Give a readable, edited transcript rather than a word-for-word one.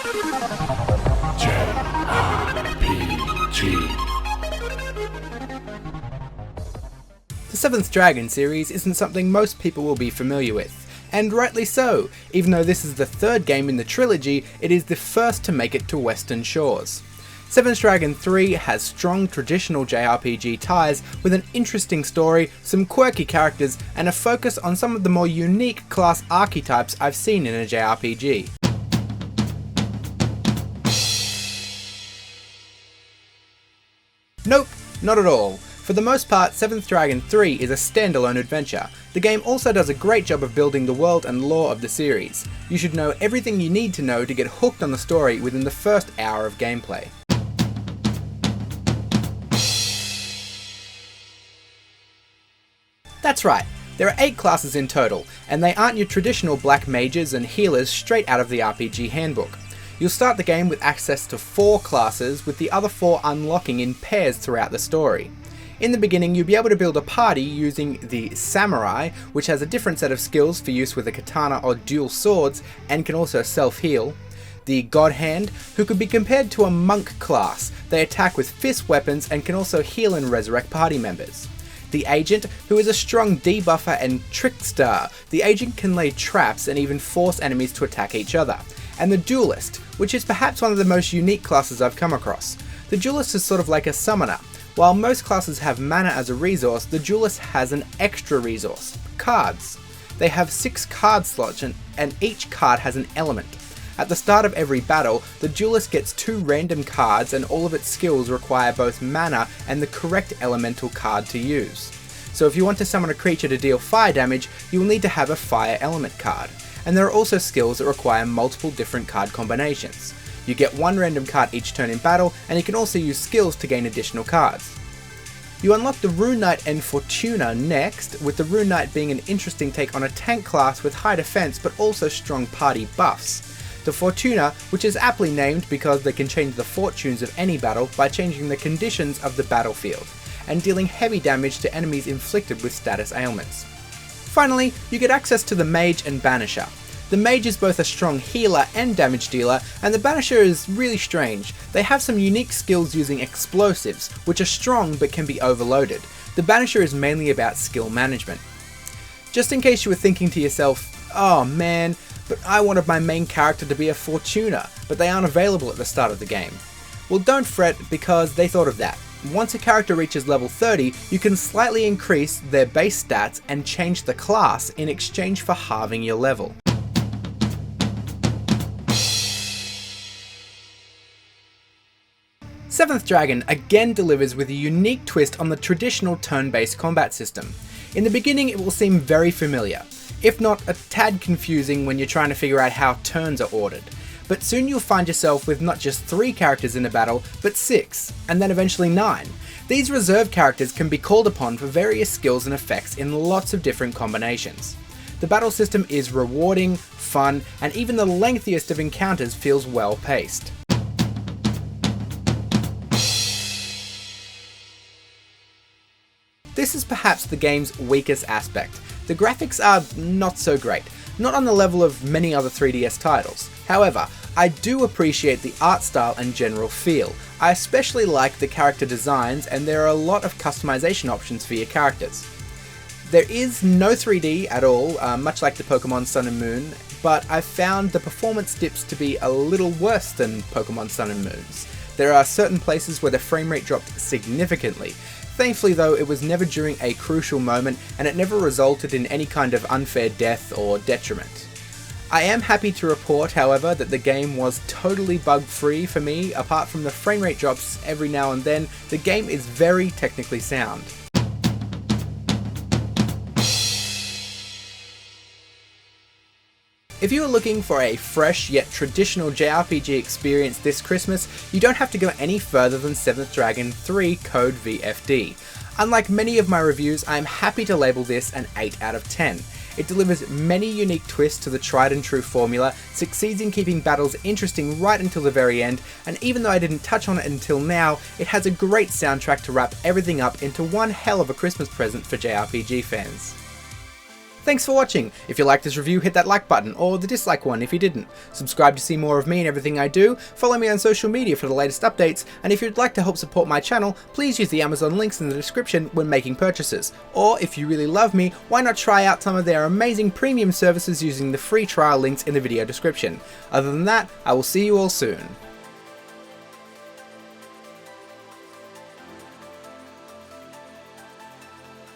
JRPG. The 7th Dragon series isn't something most people will be familiar with, and rightly so. Even though this is the third game in the trilogy, it is the first to make it to Western shores. 7th Dragon 3 has strong traditional JRPG ties with an interesting story, some quirky characters, and a focus on some of the more unique class archetypes I've seen in a JRPG. Nope, not at all. For the most part, 7th Dragon 3 is a standalone adventure. The game also does a great job of building the world and lore of the series. You should know everything you need to know to get hooked on the story within the first hour of gameplay. That's right, there are 8 classes in total, and they aren't your traditional black mages and healers straight out of the RPG handbook. You'll start the game with access to 4 classes, with the other 4 unlocking in pairs throughout the story. In the beginning, you'll be able to build a party using the Samurai, which has a different set of skills for use with a katana or dual swords, and can also self-heal. The God Hand, who could be compared to a monk class. They attack with fist weapons and can also heal and resurrect party members. The Agent, who is a strong debuffer and trickster. The Agent can lay traps and even force enemies to attack each other. And the Duelist, which is perhaps one of the most unique classes I've come across. The Duelist is sort of like a summoner. While most classes have mana as a resource, the Duelist has an extra resource, cards. They have 6 card slots and each card has an element. At the start of every battle, the Duelist gets 2 random cards and all of its skills require both mana and the correct elemental card to use. So if you want to summon a creature to deal fire damage, you will need to have a fire element card. And there are also skills that require multiple different card combinations. You get 1 random card each turn in battle, and you can also use skills to gain additional cards. You unlock the Rune Knight and Fortuna next, with the Rune Knight being an interesting take on a tank class with high defense but also strong party buffs. The Fortuna, which is aptly named because they can change the fortunes of any battle by changing the conditions of the battlefield, and dealing heavy damage to enemies inflicted with status ailments. Finally, you get access to the Mage and Banisher. The Mage is both a strong healer and damage dealer, and the Banisher is really strange. They have some unique skills using explosives, which are strong but can be overloaded. The Banisher is mainly about skill management. Just in case you were thinking to yourself, oh man, but I wanted my main character to be a Fortuna, but they aren't available at the start of the game. Well, don't fret, because they thought of that. Once a character reaches level 30, you can slightly increase their base stats and change the class in exchange for halving your level. Seventh Dragon again delivers with a unique twist on the traditional turn-based combat system. In the beginning it will seem very familiar, if not a tad confusing when you're trying to figure out how turns are ordered. But soon you'll find yourself with not just 3 characters in a battle, but 6, and then eventually 9. These reserve characters can be called upon for various skills and effects in lots of different combinations. The battle system is rewarding, fun, and even the lengthiest of encounters feels well paced. This is perhaps the game's weakest aspect. The graphics are not so great, not on the level of many other 3DS titles. However, I do appreciate the art style and general feel. I especially like the character designs, and there are a lot of customization options for your characters. There is no 3D at all, much like the Pokemon Sun and Moon, but I've found the performance dips to be a little worse than Pokemon Sun and Moon's. There are certain places where the frame rate dropped significantly. Thankfully though, it was never during a crucial moment, and it never resulted in any kind of unfair death or detriment. I am happy to report, however, that the game was totally bug-free for me. Apart from the frame rate drops every now and then, the game is very technically sound. If you are looking for a fresh yet traditional JRPG experience this Christmas, you don't have to go any further than 7th Dragon III Code VFD. Unlike many of my reviews, I am happy to label this an 8 out of 10. It delivers many unique twists to the tried and true formula, succeeds in keeping battles interesting right until the very end, and even though I didn't touch on it until now, it has a great soundtrack to wrap everything up into one hell of a Christmas present for JRPG fans. Thanks for watching. If you liked this review, hit that like button, or the dislike one if you didn't. Subscribe to see more of me and everything I do, follow me on social media for the latest updates, and if you'd like to help support my channel, please use the Amazon links in the description when making purchases. Or if you really love me, why not try out some of their amazing premium services using the free trial links in the video description. Other than that, I will see you all soon.